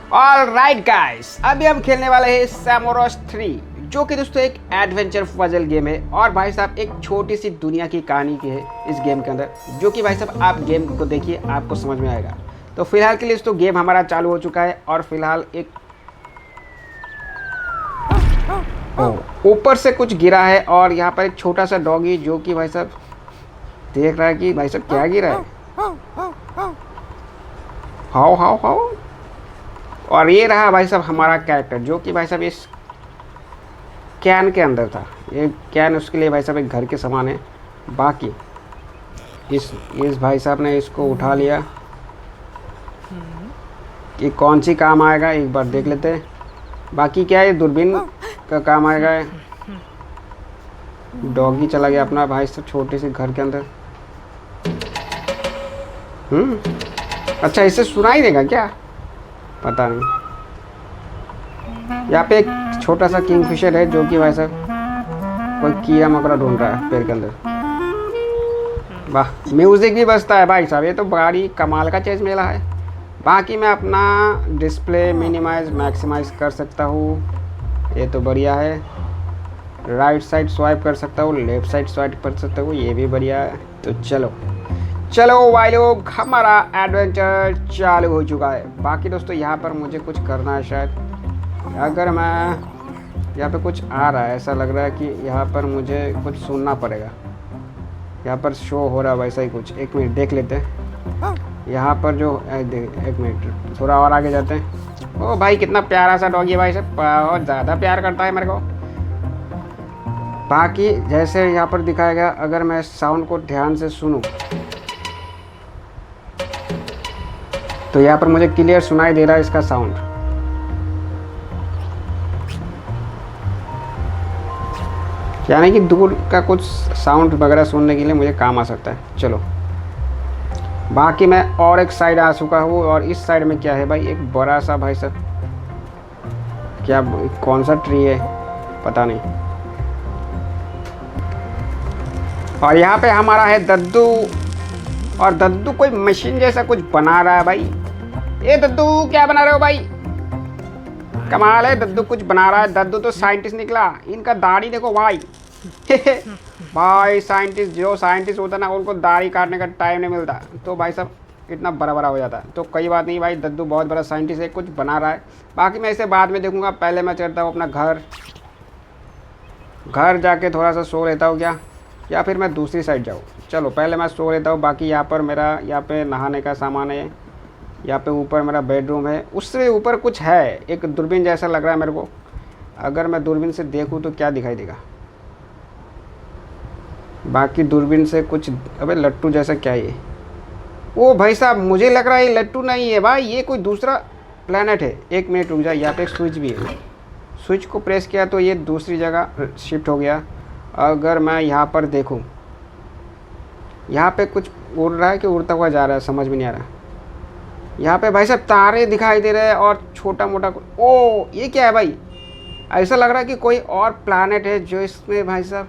All right guys, अभी हम खेलने वाले हैं सैमोरस 3, जो कि दोस्तों एक एडवेंचर पजल गेम है। और भाई साहब एक छोटी सी दुनिया की कहानी की है इस गेम के अंदर, जो कि भाई साहब आप गेम को देखिए आपको समझ में आएगा। तो फिलहाल के लिए दोस्तों गेम हमारा चालू हो चुका है और फिलहाल एक ऊपर से कुछ गिरा है और यहाँ पर एक छोटा सा डॉगी जो कि भाई साहब देख रहा है कि भाई साहब क्या गिरा है। How how how. और ये रहा भाई साहब हमारा कैरेक्टर, जो कि भाई साहब इस कैन के अंदर था। ये कैन उसके लिए भाई साहब एक घर के समान है। बाकी इस भाई साहब ने इसको उठा लिया। ये कौन सी काम आएगा एक बार देख लेते हैं। बाकी क्या है, दूरबीन का काम आएगा। डॉगी चला गया अपना भाई साहब छोटे से घर के अंदर। अच्छा, इससे सुनाई देगा क्या, पता नहीं। यहाँ पे एक छोटा सा किंगफिशर है जो कि भाई साहब कोई कीड़ा मकोड़ा ढूंढ रहा है पेड़ के अंदर। वाह, म्यूजिक भी बजता है भाई साहब, ये तो बड़ी कमाल का चीज़ मिला है। बाकी मैं अपना डिस्प्ले मिनिमाइज मैक्सिमाइज कर सकता हूँ, ये तो बढ़िया है। राइट साइड स्वाइप कर सकता हूँ, लेफ्ट साइड स्वाइप कर सकता हूँ, ये भी बढ़िया है। तो चलो भाई लोग, हमारा एडवेंचर चालू हो चुका है। बाकी दोस्तों यहाँ पर मुझे कुछ करना है शायद। अगर मैं यहाँ पे कुछ आ रहा है, ऐसा लग रहा है कि यहाँ पर मुझे कुछ सुनना पड़ेगा। यहाँ पर शो हो रहा है वैसा ही कुछ। एक मिनट देख लेते हैं यहाँ पर जो एक मिनट थोड़ा और आगे जाते हैं। ओ भाई, कितना प्यारा सा डॉगी है भाई साहब, बहुत ज़्यादा प्यार करता है मेरे को। बाकी जैसे यहाँ पर दिखाया गया, अगर मैं साउंड को ध्यान से सुनूं तो यहाँ पर मुझे क्लियर सुनाई दे रहा है इसका साउंड। यानी कि दूर का कुछ साउंड वगैरह सुनने के लिए मुझे काम आ सकता है। चलो, बाकी मैं और एक साइड आ चुका हूँ। और इस साइड में क्या है भाई, एक बड़ा सा भाई साहब, क्या कौन सा ट्री है पता नहीं। और यहाँ पे हमारा है दद्दू, और दद्दू कोई मशीन जैसा कुछ बना रहा है भाई। ये दद्दू क्या बना रहे हो भाई, कमाल है, दद्दू कुछ बना रहा है। दद्दू तो साइंटिस्ट निकला, इनका दाढ़ी देखो भाई। भाई साइंटिस्ट, जो साइंटिस्ट होता है ना, उनको दाढ़ी काटने का टाइम नहीं मिलता, तो भाई साहब इतना बड़ा बड़ा हो जाता है। तो कोई बात नहीं भाई, दद्दू बहुत बड़ा साइंटिस्ट है, कुछ बना रहा है। बाकी मैं इसे बाद में देखूंगा। पहले मैं चलता हूँ अपना घर जाके थोड़ा सा सो लेता हूँ क्या, या फिर मैं दूसरी साइड जाऊँ। चलो पहले मैं सो लेता हूँ। बाकी यहाँ पर मेरा यहाँ पे नहाने का सामान है। यहाँ पे ऊपर मेरा बेडरूम है, उससे ऊपर कुछ है, एक दूरबीन जैसा लग रहा है मेरे को। अगर मैं दूरबीन से देखूँ तो क्या दिखाई देगा। बाकी दूरबीन से कुछ, अबे लट्टू जैसा क्या है ये। ओ भाई साहब, मुझे लग रहा है ये लट्टू नहीं है भाई, ये कोई दूसरा प्लेनेट है। एक मिनट रुक जा, यहाँ पे एक स्विच भी है। स्विच को प्रेस किया तो ये दूसरी जगह शिफ्ट हो गया। अगर मैं यहाँ पर देखूँ, यहाँ पे कुछ उड़ रहा है कि उड़ता हुआ जा रहा है, समझ में नहीं आ रहा। यहाँ पे भाई साहब तारे दिखाई दे रहे हैं और छोटा मोटा। ओ ये क्या है भाई, ऐसा लग रहा है कि कोई और प्लैनेट है जो इसमें भाई साहब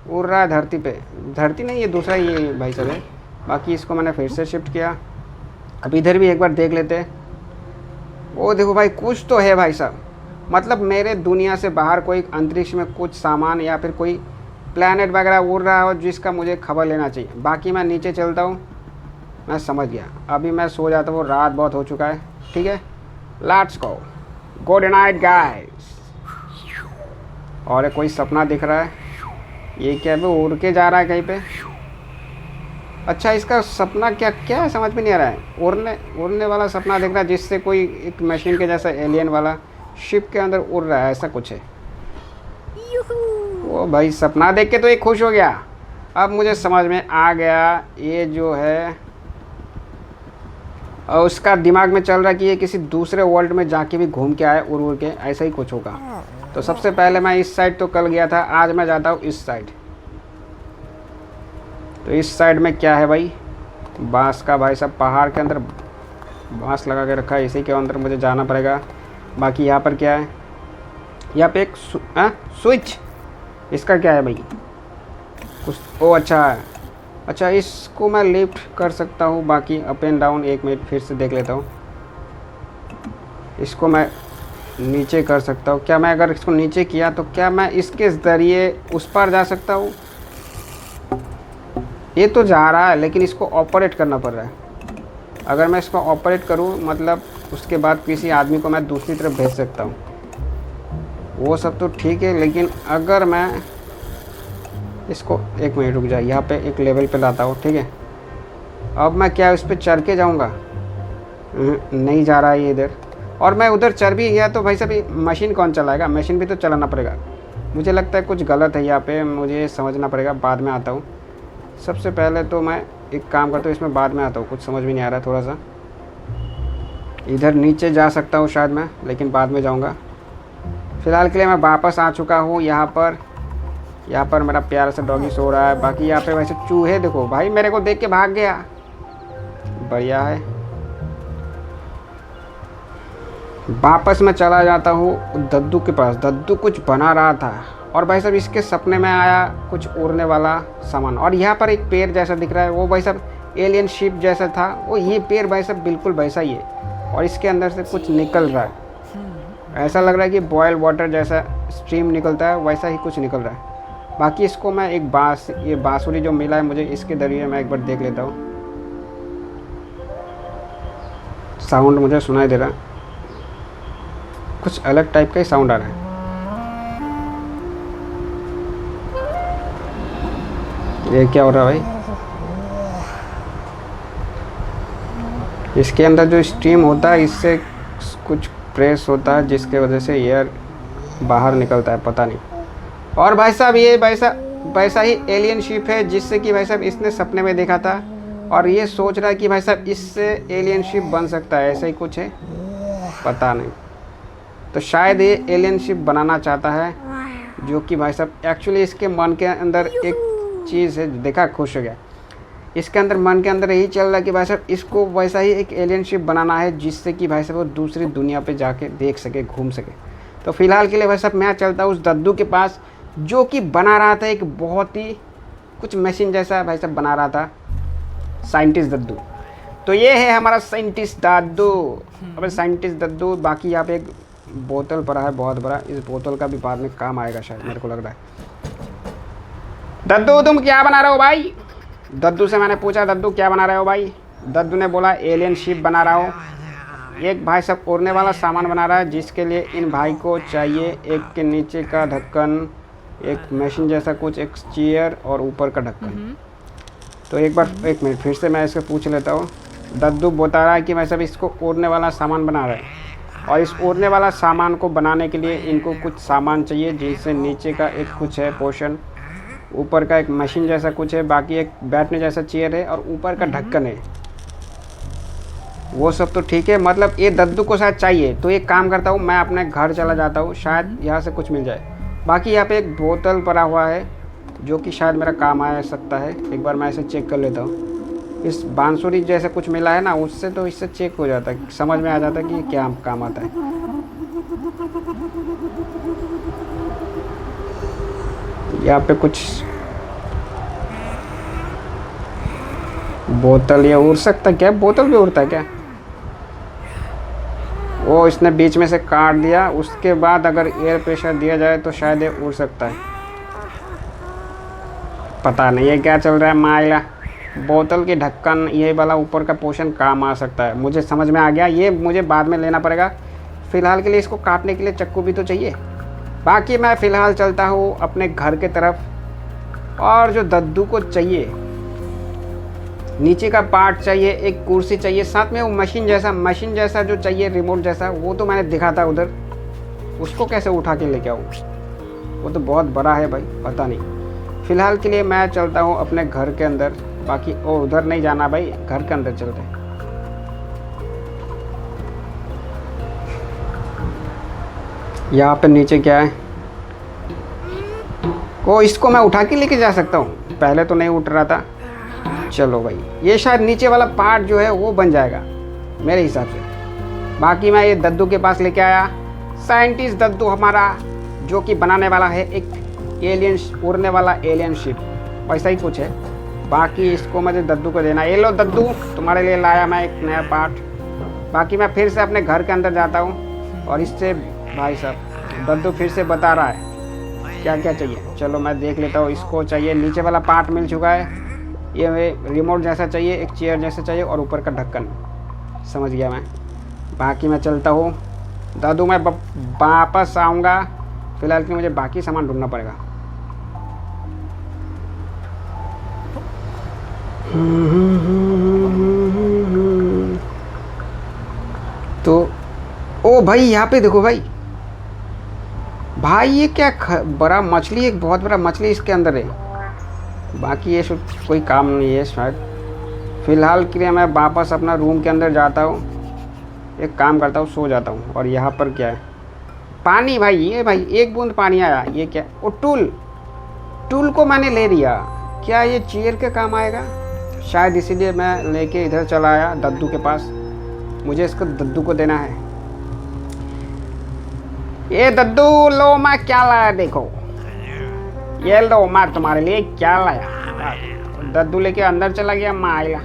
उड़ रहा है धरती पे। धरती नहीं, ये दूसरा ये भाई साहब है। बाकी इसको मैंने फिर से शिफ्ट किया। अब इधर भी एक बार देख लेते हैं। ओ देखो भाई, कुछ तो है भाई साहब, मतलब मेरे दुनिया से बाहर कोई अंतरिक्ष में कुछ सामान या फिर कोई प्लैनेट वगैरह उड़ रहा है और जिसका मुझे खबर लेना चाहिए। बाकी मैं नीचे चलता हूँ, मैं समझ गया। अभी मैं सो जाता हूँ, रात बहुत हो चुका है। ठीक है, let's go, good night guys. और कोई सपना दिख रहा है, ये क्या है, उड़ के जा रहा है कहीं पे। अच्छा, इसका सपना क्या क्या है समझ में नहीं आ रहा है। उड़ने वाला सपना दिख रहा है, जिससे कोई एक मशीन के जैसा एलियन वाला शिप के अंदर उड़ रहा है, ऐसा कुछ है। ओ भाई, सपना देख के तो ये खुश हो गया। अब मुझे समझ में आ गया, ये जो है और उसका दिमाग में चल रहा है कि ये किसी दूसरे वर्ल्ड में जाके भी घूम के आए उड़ के, ऐसा ही कुछ होगा। तो सबसे पहले मैं इस साइड तो कल गया था, आज मैं जाता हूँ इस साइड। तो इस साइड में क्या है भाई, बांस का भाई साहब, पहाड़ के अंदर बांस लगा के रखा है, इसी के अंदर मुझे जाना पड़ेगा। बाकी यहाँ पर क्या है, यहाँ पे एक स्विच, इसका क्या है भाई कुछ। ओ अच्छा, इसको मैं लिफ्ट कर सकता हूँ। बाकी अप एंड डाउन, एक मिनट फिर से देख लेता हूँ। इसको मैं नीचे कर सकता हूँ। क्या मैं अगर इसको नीचे किया तो क्या मैं इसके ज़रिए उस पार जा सकता हूँ? ये तो जा रहा है लेकिन इसको ऑपरेट करना पड़ रहा है। अगर मैं इसको ऑपरेट करूँ मतलब उसके बाद किसी आदमी को मैं दूसरी तरफ भेज सकता हूँ, वो सब तो ठीक है। लेकिन अगर मैं इसको, एक मिनट रुक जाए, यहाँ पे एक लेवल पे लाता हूँ, ठीक है। अब मैं क्या उस पर चढ़ के जाऊँगा? नहीं जा रहा है ये इधर। और मैं उधर चढ़ भी गया तो भाई साहब मशीन कौन चलाएगा? मशीन भी तो चलाना पड़ेगा। मुझे लगता है कुछ गलत है यहाँ पे, मुझे समझना पड़ेगा। बाद में आता हूँ। सबसे पहले तो मैं एक काम करता हूँ, इसमें बाद में आता हूँ। कुछ समझ में नहीं आ रहा है थोड़ा सा। इधर नीचे जा सकता हूँ शायद मैं, लेकिन बाद में जाऊँगा। फ़िलहाल के लिए मैं वापस आ चुका हूँ यहाँ पर मेरा प्यारा सा डॉगी सो रहा है। बाकी यहाँ पे वैसे चूहे देखो भाई, मेरे को देख के भाग गया। बढ़िया है। वापस मैं चला जाता हूँ दद्दू के पास। दद्दू कुछ बना रहा था और भाई साहब इसके सपने में आया कुछ उड़ने वाला सामान। और यहाँ पर एक पेड़ जैसा दिख रहा है, वो भाई साहब एलियन शिप जैसा था वो। ये पेड़ भाई साहब बिल्कुल वैसा ही है और इसके अंदर से कुछ निकल रहा है। ऐसा लग रहा है कि बॉयल वाटर जैसा स्ट्रीम निकलता है, वैसा ही कुछ निकल रहा है। बाकी इसको मैं एक ये बांसुरी जो मिला है मुझे, इसके जरिए मैं एक बार देख लेता हूँ। साउंड मुझे सुनाई दे रहा है, कुछ अलग टाइप का ही साउंड आ रहा है। ये क्या हो रहा है भाई? इसके अंदर जो स्टीम होता है इससे कुछ प्रेस होता है जिसके वजह से एयर बाहर निकलता है, पता नहीं। और भाई साहब ये वैसा ही एलियन शिप है जिससे कि भाई साहब इसने सपने में देखा था और ये सोच रहा है कि भाई साहब इससे एलियन शिप बन सकता है, ऐसा ही कुछ है, पता नहीं। तो शायद ये एलियन शिप बनाना चाहता है, जो कि भाई साहब एक्चुअली इसके मन के अंदर एक चीज़ है। देखा, खुश हो गया। इसके अंदर मन के अंदर यही चल रहा है कि भाई साहब इसको वैसा ही एक एलियन शिप बनाना है जिससे कि भाई साहब वो दूसरी दुनिया पे जाके देख सके, घूम सके। तो फिलहाल के लिए भाई साहब मैं चलता हूँ उस दद्दू के पास जो कि बना रहा था एक बहुत ही कुछ मशीन जैसा भाई साहब बना रहा था, साइंटिस्ट दद्दू। तो ये है हमारा साइंटिस्ट दद्दू। अब साइंटिस्ट दद्दू। बाकी यहाँ पे एक बोतल पड़ा है बहुत बड़ा, इस बोतल का भी बाद में काम आएगा शायद, मेरे को लग रहा है। दद्दू तुम क्या बना रहे हो भाई? दद्दू से मैंने पूछा, दद्दू क्या बना रहे हो भाई? दद्दू ने बोला एलियन शिप बना रहा हूँ। एक भाई सब उड़ने वाला सामान बना रहा है जिसके लिए इन भाई को चाहिए एक के नीचे का ढक्कन, एक मशीन जैसा कुछ, एक चेयर और ऊपर का ढक्कन। तो एक मिनट फिर से मैं इसको पूछ लेता हूँ। दद्दू बता रहा है कि मैं सब इसको उड़ने वाला सामान बना रहा है और इस उड़ने वाला सामान को बनाने के लिए इनको कुछ सामान चाहिए, जिससे नीचे का एक कुछ है पोर्शन, ऊपर का एक मशीन जैसा कुछ है, बाकी एक बैठने जैसा चेयर है और ऊपर का ढक्कन है। वो सब तो ठीक है, मतलब ये दद्दू को शायद चाहिए। तो एक काम करता हूँ, मैं अपने घर चला जाता हूँ, शायद यहाँ से कुछ मिल जाए। बाकी यहाँ पे एक बोतल पड़ा हुआ है जो कि शायद मेरा काम आ सकता है। एक बार मैं इसे चेक कर लेता हूँ। इस बांसुरी जैसा कुछ मिला है ना, उससे तो इससे चेक हो जाता है, समझ में आ जाता है कि क्या काम आता है। यहाँ पे कुछ बोतल, ये उड़ सकता क्या? बोतल भी उड़ता है क्या? वो इसने बीच में से काट दिया, उसके बाद अगर एयर प्रेशर दिया जाए तो शायद ये उड़ सकता है। पता नहीं ये क्या चल रहा है माइला। बोतल के ढक्कन, ये वाला ऊपर का पोर्शन काम आ सकता है, मुझे समझ में आ गया। ये मुझे बाद में लेना पड़ेगा, फ़िलहाल के लिए इसको काटने के लिए चाकू भी तो चाहिए। बाकी मैं फ़िलहाल चलता हूँ अपने घर के तरफ। और जो दद्दू को चाहिए, नीचे का पार्ट चाहिए, एक कुर्सी चाहिए, साथ में वो मशीन जैसा जो चाहिए, रिमोट जैसा, वो तो मैंने दिखा था उधर। उसको कैसे उठा के लेके आऊँ? वो तो बहुत बड़ा है भाई, पता नहीं। फ़िलहाल के लिए मैं चलता हूँ अपने घर के अंदर। बाकी ओ उधर नहीं जाना भाई, घर के अंदर चलते हैं। यहाँ पे नीचे क्या है? ओ इसको मैं उठा के लेके जा सकता हूँ, पहले तो नहीं उठ रहा था। चलो भाई, ये शायद नीचे वाला पार्ट जो है वो बन जाएगा मेरे हिसाब से। बाकी मैं ये दद्दू के पास लेके आया, साइंटिस्ट दद्दू हमारा, जो कि बनाने वाला है एक उड़ने वाला एलियन शिप, वैसा ही कुछ है। बाकी इसको मुझे दद्दू को देना। ये लो दद्दू, तुम्हारे लिए लाया मैं एक नया पार्ट। बाकी मैं फिर से अपने घर के अंदर जाता हूँ। और इससे भाई साहब दद्दू फिर से बता रहा है क्या क्या चाहिए। चलो मैं देख लेता हूँ। इसको चाहिए नीचे वाला पार्ट मिल चुका है, ये रिमोट जैसा चाहिए, एक चेयर जैसा चाहिए और ऊपर का ढक्कन। समझ गया मैं। बाकी मैं चलता हूँ दादू, मैं वापस आऊँगा। फ़िलहाल के मुझे बाकी सामान ढूंढना पड़ेगा। तो ओ भाई यहाँ पे देखो भाई, भाई ये क्या बड़ा मछली, एक बहुत बड़ा मछली इसके अंदर है। बाकी ये सब कोई काम नहीं है शायद। फ़िलहाल के लिए मैं वापस अपना रूम के अंदर जाता हूँ, एक काम करता हूँ, सो जाता हूँ। और यहाँ पर क्या है? पानी भाई, ये भाई एक बूंद पानी आया। ये क्या? ओ टूल को मैंने ले लिया। क्या ये चेयर के काम आएगा? शायद इसीलिए मैं लेके इधर चला आया दद्दू के पास। मुझे इसको दद्दू को देना है। ये दद्दू लो, मैं क्या लाया देखो। ये लो मैं तुम्हारे लिए क्या लाया। दद्दू लेके अंदर चला गया माया।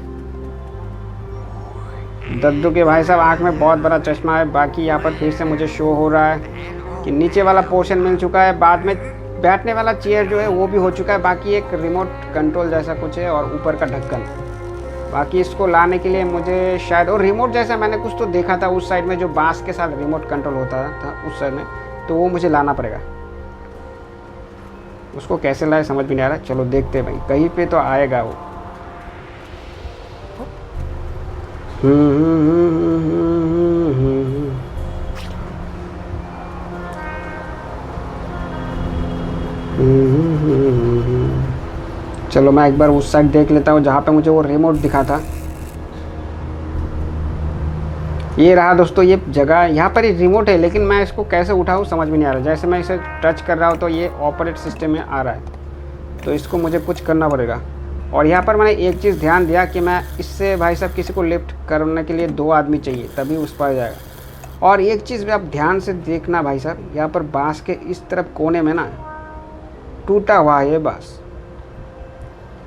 दद्दू के भाई साहब आँख में बहुत बड़ा चश्मा है। बाकी यहाँ पर फिर से मुझे शो हो रहा है कि नीचे वाला पोर्शन मिल चुका है। बाद में बैठने वाला चेयर जो है वो भी हो चुका है। बाकी एक रिमोट कंट्रोल जैसा कुछ है और ऊपर का ढक्कन। बाकी इसको लाने के लिए मुझे शायद, और रिमोट जैसा मैंने कुछ तो देखा था उस साइड में, जो बांस के साथ रिमोट कंट्रोल होता था उस साइड में, तो वो मुझे लाना पड़ेगा। उसको कैसे लाए समझ भी नहीं आ रहा। चलो देखते हैं भाई, कहीं पे तो आएगा वो। चलो मैं एक बार उस साइड देख लेता हूँ जहाँ पे मुझे वो रिमोट दिखा था। ये रहा दोस्तों ये जगह। यहाँ पर एक रिमोट है, लेकिन मैं इसको कैसे उठाऊँ समझ में नहीं आ रहा। जैसे मैं इसे टच कर रहा हूँ तो ये ऑपरेट सिस्टम में आ रहा है, तो इसको मुझे कुछ करना पड़ेगा। और यहाँ पर मैंने एक चीज़ ध्यान दिया कि मैं इससे भाई साहब किसी को लिफ्ट करने के लिए 2 आदमी चाहिए, तभी उस पर जाएगा। और एक चीज़ भी आप ध्यान से देखना भाई साहब, यहाँ पर बांस के इस तरफ कोने में ना टूटा हुआ है ये बांस।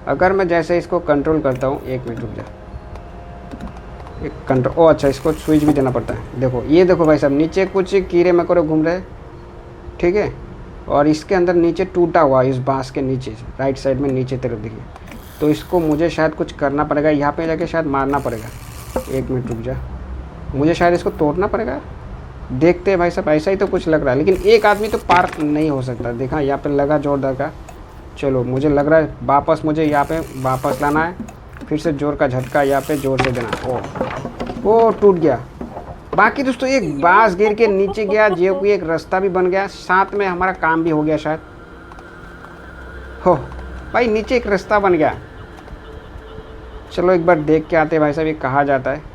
अगर मैं जैसे इसको कंट्रोल करता हूँ, 1 मिनट रुक जा, एक कंट्रोल, ओ अच्छा इसको स्विच भी देना पड़ता है। देखो ये देखो भाई साहब, नीचे कुछ कीड़े मकोड़े घूम रहे, ठीक है। और इसके अंदर नीचे टूटा हुआ इस बांस के नीचे, राइट साइड में नीचे तरफ देखिए। तो इसको मुझे शायद कुछ करना पड़ेगा, यहाँ पे जाके शायद मारना पड़ेगा। 1 मिनट रुक जा, मुझे शायद इसको तोड़ना पड़ेगा। देखते हैं भाई साहब, ऐसा ही तो कुछ लग रहा है। लेकिन एक आदमी तो पार नहीं हो सकता। देखा यहाँ पे लगा जोरदार का। चलो मुझे लग रहा है वापस मुझे यहाँ पे वापस लाना है। फिर से जोर का झटका यहाँ पे जोर से देना। ओ टूट गया। बाकी दोस्तों एक बांस गिर के नीचे गया, जो कोई एक रास्ता भी बन गया, साथ में हमारा काम भी हो गया शायद। हो भाई नीचे एक रास्ता बन गया। चलो एक बार देख के आते हैं भाई साहब, ये कहाँ जाता है।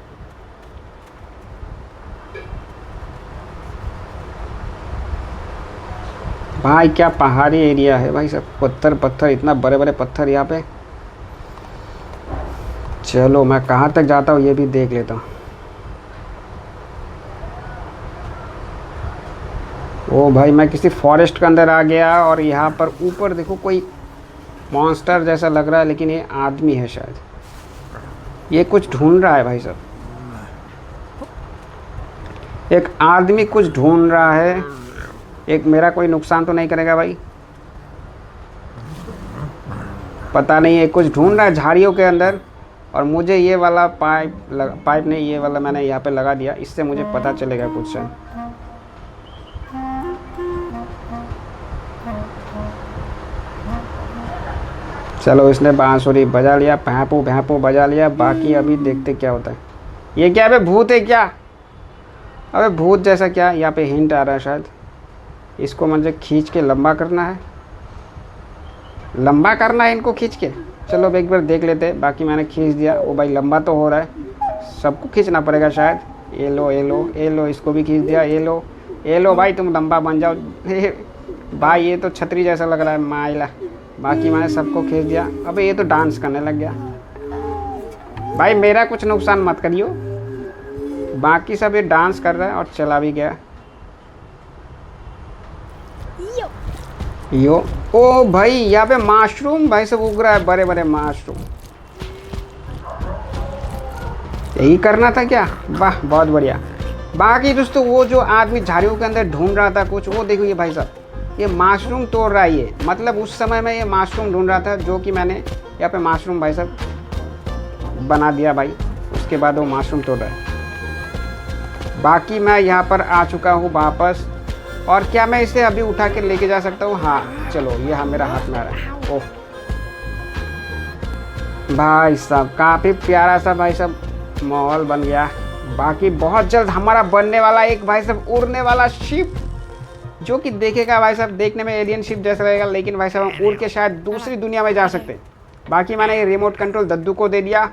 भाई क्या पहाड़ी एरिया है भाई साहब, पत्थर पत्थर, इतना बड़े बड़े पत्थर यहाँ पे। चलो मैं कहाँ तक जाता हूँ ये भी देख लेता हूँ। ओ भाई मैं किसी फॉरेस्ट के अंदर आ गया। और यहाँ पर ऊपर देखो कोई मॉन्स्टर जैसा लग रहा है, लेकिन ये आदमी है शायद। ये कुछ ढूंढ रहा है भाई साहब, एक आदमी कुछ ढूंढ रहा है। एक मेरा कोई नुकसान तो नहीं करेगा भाई, पता नहीं है कुछ ढूंढ रहा है झाड़ियों के अंदर। और मुझे ये वाला पाइप नहीं, ये वाला मैंने यहाँ पे लगा दिया, इससे मुझे पता चलेगा कुछ है। चलो इसने बांसुरी बजा लिया, भैंपू भैंपू बजा लिया। बाकी अभी देखते क्या होता है। ये क्या, अबे भूत है क्या? अबे भूत जैसा क्या? यहाँ पे हिंट आ रहा है शायद। इसको मुझे खींच के लंबा करना है, लंबा करना है इनको खींच के। चलो अब एक बार देख लेते हैं। बाकी मैंने खींच दिया। ओ भाई लंबा तो हो रहा है, सबको खींचना पड़ेगा शायद। ये लो ये लो ये लो, इसको भी खींच दिया। ये लो भाई तुम लंबा बन जाओ। भाई ये तो छतरी जैसा लग रहा है माइला। बाकी मैंने सबको खींच दिया। अबे ये तो डांस करने लग गया। भाई मेरा कुछ नुकसान मत करियो। बाकी सब ये डांस कर रहा है और चला भी गया। यो ओ भाई यहाँ पे मशरूम भाई सब उग रहा है, बड़े बड़े मशरूम। यही करना था क्या? वाह बहुत बढ़िया। बाकी दोस्तों वो जो आदमी झाड़ियों के अंदर ढूंढ रहा था कुछ, वो देखो ये भाई साहब ये माशरूम तोड़ रहा है। ये मतलब उस समय में ये माशरूम ढूंढ रहा था, जो कि मैंने यहाँ पे माशरूम भाई साहब बना दिया भाई। उसके बाद वो माशरूम तोड़ रहा है। बाकी मैं यहाँ पर आ चुका हूँ वापस। और क्या मैं इसे अभी उठा के लेके जा सकता हूँ? हाँ चलो, ये हाँ मेरा हाथ में आ रहा है। ओह भाई साहब काफ़ी प्यारा सा भाई साहब माहौल बन गया। बाकी बहुत जल्द हमारा बनने वाला एक भाई साहब उड़ने वाला शिप, जो कि देखेगा भाई साहब देखने में एलियन शिप जैसा रहेगा, लेकिन भाई साहब हम उड़ के शायद दूसरी दुनिया में जा सकते हैं। बाकी मैंने ये रिमोट कंट्रोल दद्दू को दे दिया।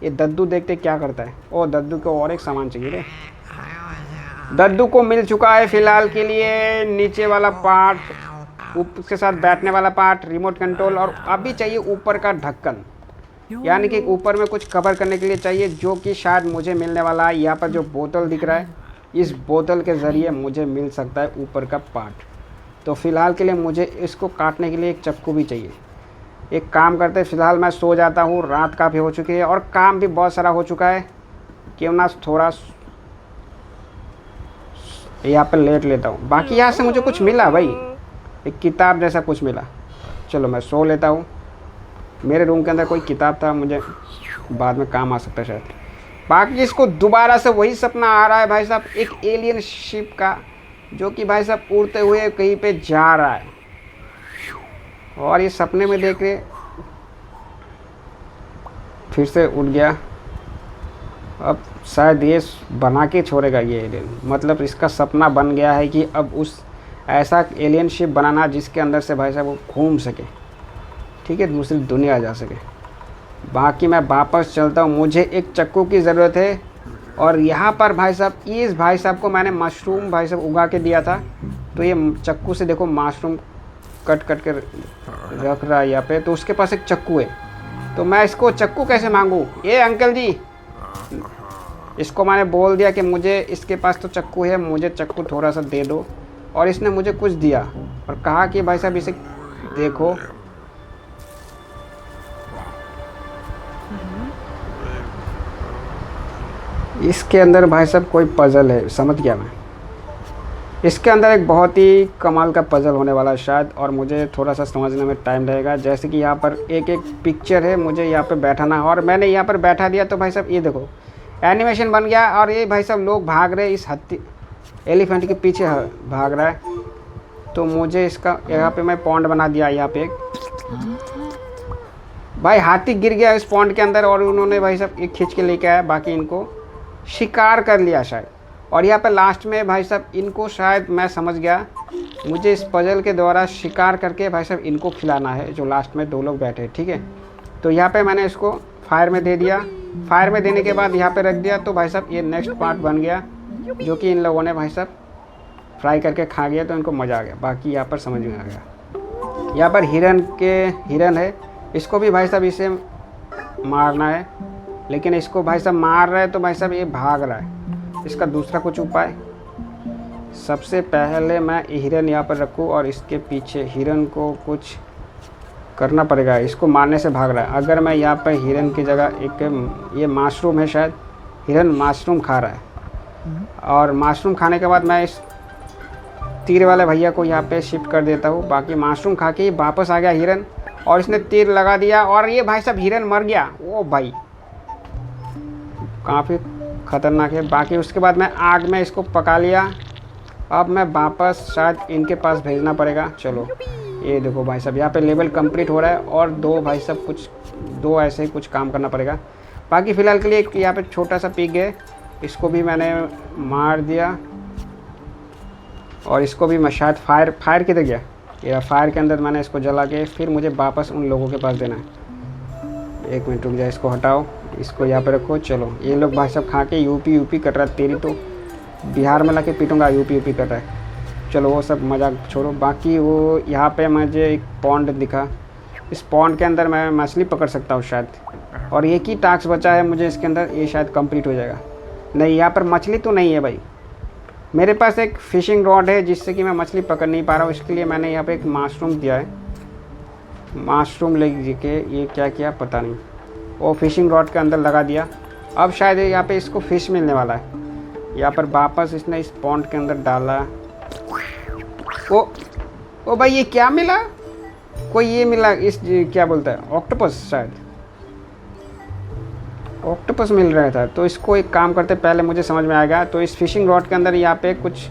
ये दद्दू देखते क्या करता है। ओ दद्दू को और एक सामान चाहिए रे। दद्दू को मिल चुका है फिलहाल के लिए नीचे वाला पार्ट, उसके साथ बैठने वाला पार्ट, रिमोट कंट्रोल, और अभी चाहिए ऊपर का ढक्कन, यानी कि ऊपर में कुछ कवर करने के लिए चाहिए, जो कि शायद मुझे मिलने वाला है। यहाँ पर जो बोतल दिख रहा है, इस बोतल के ज़रिए मुझे मिल सकता है ऊपर का पार्ट। तो फ़िलहाल के लिए मुझे इसको काटने के लिए एक चाकू भी चाहिए। एक काम करते हैं, फ़िलहाल मैं सो जाता हूँ, रात काफ़ी हो चुकी है और काम भी बहुत सारा हो चुका है। क्यों ना थोड़ा यहाँ पर लेट लेता हूँ। बाकी यहाँ से मुझे कुछ मिला भाई, एक किताब जैसा कुछ मिला। चलो मैं सो लेता हूँ। मेरे रूम के अंदर कोई किताब था, मुझे बाद में काम आ सकता है शायद। बाकी इसको दोबारा से वही सपना आ रहा है भाई साहब, एक एलियन शिप का, जो कि भाई साहब उड़ते हुए कहीं पे जा रहा है। और ये सपने में देख रहे, फिर से उड़ गया। अब शायद ये बना के छोड़ेगा ये एलियन, मतलब इसका सपना बन गया है कि अब उस ऐसा एलियन शिप बनाना जिसके अंदर से भाई साहब वो घूम सके, ठीक है, दूसरी दुनिया जा सके। बाकी मैं वापस चलता हूँ, मुझे एक चाकू की ज़रूरत है। और यहाँ पर भाई साहब इस भाई साहब को मैंने मशरूम भाई साहब उगा के दिया था, तो ये चाकू से देखो मशरूम कट कट कर रख रहा है यहाँ पे। तो उसके पास एक चाकू है, तो मैं इसको चाकू कैसे मांगूँ? ये अंकल जी, इसको मैंने बोल दिया कि मुझे इसके पास तो चाकू है, मुझे चाकू थोड़ा सा दे दो। और इसने मुझे कुछ दिया और कहा कि भाई साहब इसे देखो। इसके अंदर भाई साहब कोई पज़ल है, समझ गया मैं। इसके अंदर एक बहुत ही कमाल का पज़ल होने वाला है शायद, और मुझे थोड़ा सा समझने में टाइम लगेगा। जैसे कि यहाँ पर एक एक पिक्चर है, मुझे यहाँ पे बैठाना है, और मैंने यहाँ पर बैठा दिया तो भाई साहब ये देखो एनिमेशन बन गया। और ये भाई साहब लोग भाग रहे, इस हाथी एलिफेंट के पीछे भाग रहा है। तो मुझे इसका यहाँ पे मैं पॉन्ड बना दिया। यहाँ पे एक भाई हाथी गिर गया इस पॉन्ड के अंदर, और उन्होंने भाई साहब एक खींच के लेके आया, बाकी इनको शिकार कर लिया शायद। और यहाँ पे लास्ट में भाई साहब इनको शायद मैं समझ गया, मुझे इस पजल के द्वारा शिकार करके भाई साहब इनको खिलाना है, जो लास्ट में दो लोग बैठे, ठीक है। तो यहाँ पे मैंने इसको फायर में दे दिया। फायर में देने के बाद यहाँ पे रख दिया, तो भाई साहब ये नेक्स्ट पार्ट बन गया, जो कि इन लोगों ने भाई साहब फ्राई करके खा गया, तो इनको मज़ा आ गया। बाकी यहाँ पर समझ में आ गया। यहाँ पर हिरन है, इसको भी भाई साहब इसे मारना है, लेकिन इसको भाई साहब मार रहा है तो भाई साहब ये भाग रहा है। इसका दूसरा कुछ उपाय, सबसे पहले मैं हिरन यहाँ पर रखूँ और इसके पीछे हिरन को कुछ करना पड़ेगा। इसको मारने से भाग रहा है। अगर मैं यहाँ पर हिरन की जगह एक ये मशरूम है, शायद हिरन मशरूम खा रहा है, और मशरूम खाने के बाद मैं इस तीर वाले भैया को यहाँ पे शिफ्ट कर देता हूँ। बाकी मशरूम खा के वापस आ गया हिरन, और इसने तीर लगा दिया, और ये भाई साहब हिरन मर गया। ओ भाई काफ़ी ख़तरनाक है। बाकी उसके बाद मैं आग में इसको पका लिया। अब मैं वापस शायद इनके पास भेजना पड़ेगा। चलो ये देखो भाई साहब यहाँ पे लेवल कंप्लीट हो रहा है, और दो भाई साहब दो ऐसे ही कुछ काम करना पड़ेगा। बाकी फ़िलहाल के लिए एक यहाँ पे छोटा सा पिग है, इसको भी मैंने मार दिया, और इसको भी मैं शायद फायर किधर गया, या फायर के अंदर मैंने इसको जला के फिर मुझे वापस उन लोगों के पास देना है। एक मिनट रुक जाए, इसको हटाओ, इसको यहाँ पे रखो। चलो ये लोग भाई साहब खा के यूपी कर रहा है, तेरी तो बिहार में ला के पीटूँगा, यूपी कर रहा है। चलो वो सब मजाक छोड़ो। बाकी वो यहाँ पे मुझे एक पॉन्ड दिखा, इस पॉन्ड के अंदर मैं मछली पकड़ सकता हूँ शायद, और एक ही टास्क बचा है मुझे इसके अंदर, ये शायद कंप्लीट हो जाएगा। नहीं, यहाँ पर मछली तो नहीं है भाई, मेरे पास एक फ़िशिंग रॉड है जिससे कि मैं मछली पकड़ नहीं पा रहा हूँ। इसके लिए मैंने यहाँ पे एक मशरूम दिया है, मशरूम लेके ये क्या किया पता नहीं, वो फ़िशिंग रॉड के अंदर लगा दिया। अब शायद यहाँ पे इसको फ़िश मिलने वाला है। यहाँ पर वापस इसने इस पॉन्ड के अंदर डाला। ओ भाई ये क्या मिला? कोई ये मिला, इस क्या बोलता है, ऑक्टोपस, शायद ऑक्टोपस मिल रहा था। तो इसको एक काम करते, पहले मुझे समझ में आएगा। तो इस फिशिंग रॉड के अंदर यहाँ पे कुछ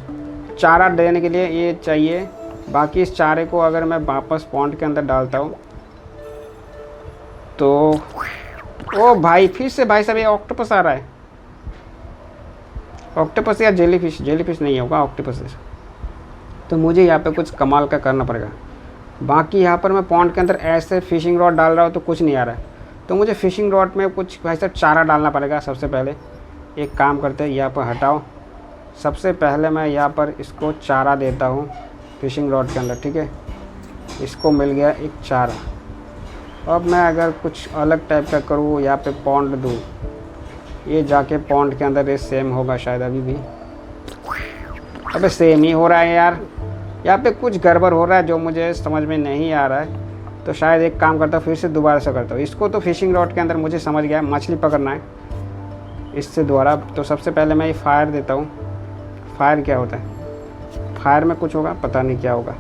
चारा देने के लिए ये चाहिए। बाकी इस चारे को अगर मैं वापस पॉन्ड के अंदर डालता हूँ तो ओ भाई फिर से भाई साहब ये ऑक्टोपस आ रहा है। ऑक्टोपस या जेलीफिश, जेलीफिश नहीं होगा, ऑक्टोपस है। तो मुझे यहाँ पे कुछ कमाल का करना पड़ेगा। बाकी यहाँ पर मैं पॉन्ड के अंदर ऐसे फिशिंग रॉड डाल रहा हूँ तो कुछ नहीं आ रहा है। तो मुझे फिशिंग रॉड में कुछ भाई साहब चारा डालना पड़ेगा। सबसे पहले एक काम करते हैं, यहाँ पर हटाओ। सबसे पहले मैं यहाँ पर इसको चारा देता हूँ फिशिंग रॉड के अंदर, ठीक है। इसको मिल गया एक चारा। अब मैं अगर कुछ अलग टाइप का करूँ, यहाँ पे पॉन्ड दूँ, ये जाके पॉन्ड के अंदर ये सेम होगा शायद। अभी भी अबे सेम ही हो रहा है यार। यहाँ पे कुछ गड़बड़ हो रहा है जो मुझे समझ में नहीं आ रहा है। तो शायद एक काम करता हूँ, फिर से दोबारा से करता हूँ इसको। तो फिशिंग रॉड के अंदर मुझे समझ गया मछली पकड़ना है इससे दोबारा। तो सबसे पहले मैं ये फायर देता हूँ। फायर क्या होता है? फायर में कुछ होगा, पता नहीं क्या होगा।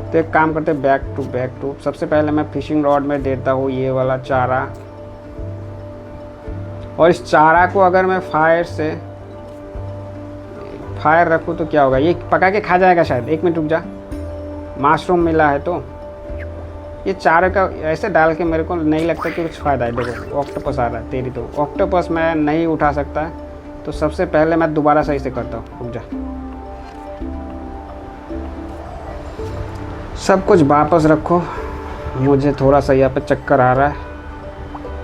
तो एक काम करते हैं, बैक टू। सबसे पहले मैं फिशिंग रॉड में देता हूँ ये वाला चारा। और इस चारा को अगर मैं फायर रखूँ तो क्या होगा? ये पका के खा जाएगा शायद। एक मिनट रुक जा। मशरूम मिला है तो ये चारे का ऐसे डाल के मेरे को नहीं लगता कि कुछ फ़ायदा है। देखो ऑक्टोपस आ रहा है तेरी। तो ऑक्टोपस मैं नहीं उठा सकता। तो सबसे पहले मैं दोबारा सही से करता हूँ। रुक जा, सब कुछ वापस रखो। मुझे थोड़ा सा यहाँ पे चक्कर आ रहा है।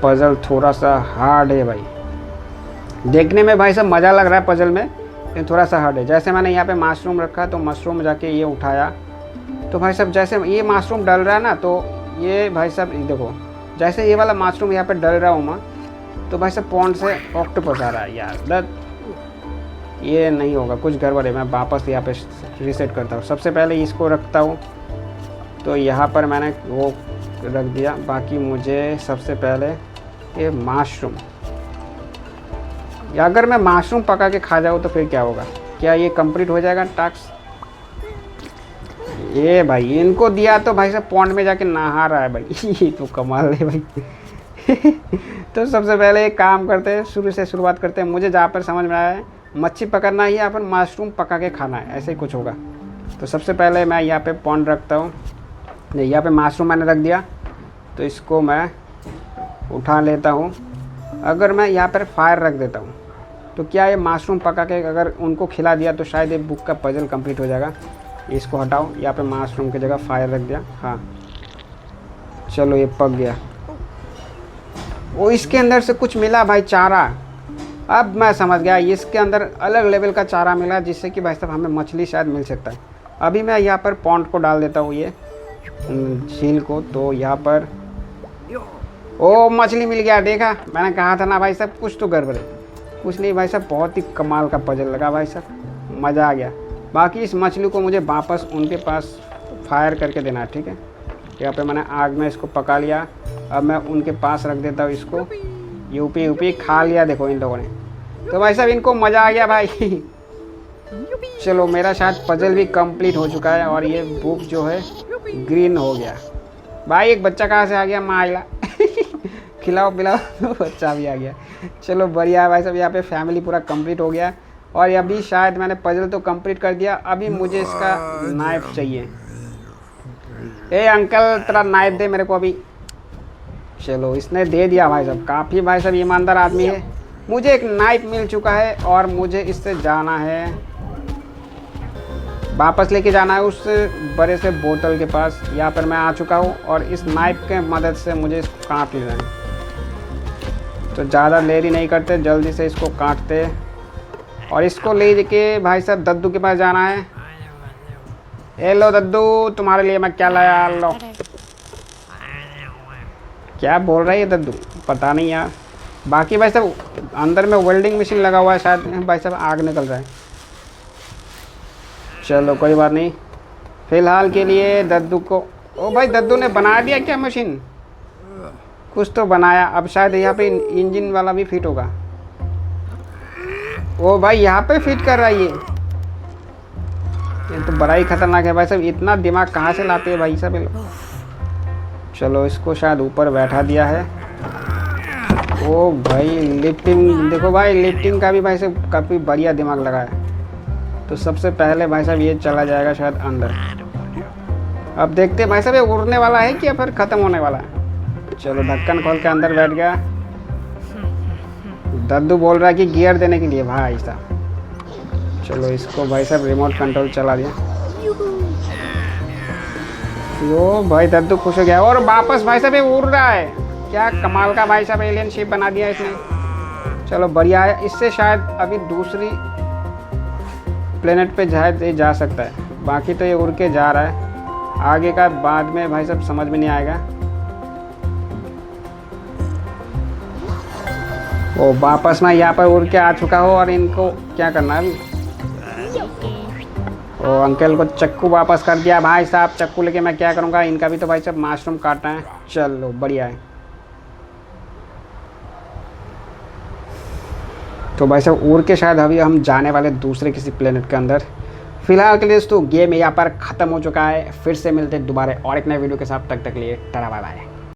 पजल थोड़ा सा हार्ड है भाई। देखने में भाई सब मज़ा लग रहा है पजल में, लेकिन थोड़ा सा हार्ड है। जैसे मैंने यहाँ पे मशरूम रखा तो मशरूम जाके ये उठाया। तो भाई साहब जैसे ये मशरूम डल रहा है ना, तो ये भाई साहब देखो, जैसे ये वाला मशरूम यहाँ पे डल रहा हूँ मैं, तो भाई साहब पॉन्ड से ऑक्टोपस आ रहा है यार। ये नहीं होगा, कुछ गड़बड़ है। मैं वापस यहाँ पे रीसेट करता हूँ। सबसे पहले इसको रखता हूँ। तो यहाँ पर मैंने वो रख दिया। बाकी मुझे सबसे पहले ये मशरूम, या अगर मैं मशरूम पका के खा जाऊँ तो फिर क्या होगा? क्या ये कंप्लीट हो जाएगा टास्क? ये भाई इनको दिया तो भाई साहब पॉन्ड में जाके नहा रहा है भाई। ये तो कमाल है भाई। तो सबसे पहले एक काम करते हैं, शुरू से शुरुआत करते हैं। मुझे जहाँ पर समझ में आया है मच्छी पकड़ना ही, या फिर मशरूम पका के खाना है, ऐसे ही कुछ होगा। तो सबसे पहले मैं यहाँ पे पॉन्ड रखता हूँ। यहाँ पे मशरूम मैंने रख दिया। तो इसको मैं उठा लेता हूँ। अगर मैं यहाँ पर फायर रख देता हूँ तो क्या ये मशरूम पका के अगर उनको खिला दिया तो शायद ये बुक का पजल कंप्लीट हो जाएगा। इसको हटाओ। यहाँ पे मशरूम की जगह फायर रख दिया। हाँ चलो ये पक गया। वो इसके अंदर से कुछ मिला भाई, चारा। अब मैं समझ गया, इसके अंदर अलग लेवल का चारा मिला जिससे कि भाई साहब हमें मछली शायद मिल सकता है। अभी मैं यहाँ पर पॉन्ड को डाल देता हूँ, ये झील को। तो यहाँ पर ओ मछली मिल गया। देखा, मैंने कहा था ना भाई साहब कुछ तो गड़बड़ है। कुछ नहीं भाई साहब, बहुत ही कमाल का पजल लगा भाई साहब, मज़ा आ गया। बाकी इस मछली को मुझे वापस उनके पास फायर करके देना है, ठीक है। यहाँ पे मैंने आग में इसको पका लिया। अब मैं उनके पास रख देता हूँ इसको। यूपी खा लिया देखो इन लोगों ने। तो भाई साहब इनको मज़ा आ गया भाई। चलो मेरा शायद पजल भी कंप्लीट हो चुका है और ये बुक जो है ग्रीन हो गया। भाई एक बच्चा कहाँ से आ गया? माइला। खिलाओ पिलाओ। बच्चा भी आ गया। चलो बढ़िया है भाई साहब। यहाँ पे फैमिली पूरा कंप्लीट हो गया। और अभी शायद मैंने पजल तो कंप्लीट कर दिया। अभी मुझे इसका नाइफ चाहिए। ए अंकल तेरा नाइफ दे मेरे को अभी। चलो इसने दे दिया भाई साहब। काफ़ी भाई साहब ईमानदार आदमी है। मुझे एक नाइफ मिल चुका है और मुझे इससे जाना है, वापस लेके जाना है उस बड़े से बोतल के पास। यहाँ पर मैं आ चुका हूँ और इस नाइफ के मदद से मुझे इसको काट लेना है। तो ज़्यादा देरी नहीं करते, जल्दी से इसको काटते और इसको ले के भाई साहब दद्दू के पास जाना है। हेलो दद्दू, तुम्हारे लिए मैं क्या लाया? लो। क्या बोल रहा है ये दद्दू? पता नहीं यार। बाकी भाई साहब अंदर में वेल्डिंग मशीन लगा हुआ है शायद। भाई साहब आग निकल रहा है। चलो कोई बात नहीं, फ़िलहाल के लिए दद्दू को। ओ भाई दद्दू ने बना दिया क्या मशीन? कुछ तो बनाया। अब शायद यहाँ पे इंजन वाला भी फिट होगा। ओ भाई यहाँ पे फिट कर रहा है ये तो बड़ा ही खतरनाक है भाई साहब। इतना दिमाग कहाँ से लाते हैं भाई साहब ये लोग। चलो इसको शायद ऊपर बैठा दिया है। ओ भाई लिफ्टिंग देखो भाई, लिफ्टिंग का भी भाई साहब काफ़ी बढ़िया दिमाग लगा है। तो सबसे पहले भाई साहब ये चला जाएगा शायद अंदर। अब देखते हैं भाई साहब ये उड़ने वाला है कि या फिर ख़त्म होने वाला है। चलो ढक्कन खोल के अंदर बैठ गया। दद्दू बोल रहा है कि गियर देने के लिए भाई साहब। चलो इसको भाई साहब रिमोट कंट्रोल चला दिया। यो भाई दद्दू खुश हो गया और वापस भाई साहब ये उड़ रहा है। क्या कमाल का भाई साहब एलियन शिप बना दिया इसने। चलो बढ़िया है, इससे शायद अभी दूसरी प्लेनेट पे जा सकता है। बाकी तो ये उड़ के जा रहा है, आगे का बाद में भाई साहब समझ में नहीं आएगा। वो वापस ना यहाँ पर उड़ के आ चुका हो और इनको क्या करना है अभी। ओ अंकल को चक्कू वापस कर दिया भाई साहब। चक्कू लेके मैं क्या करूँगा, इनका भी तो भाई साहब मशरूम काटना है। चलो बढ़िया है। तो भाई साहब उड़ के शायद अभी हम जाने वाले दूसरे किसी प्लेनेट के अंदर। फिलहाल के लिए दोस्तों गेम यहाँ पर ख़त्म हो चुका है। फिर से मिलते हैं दोबारा और एक नए वीडियो के साथ। तक लिए टाटा बाय बाय।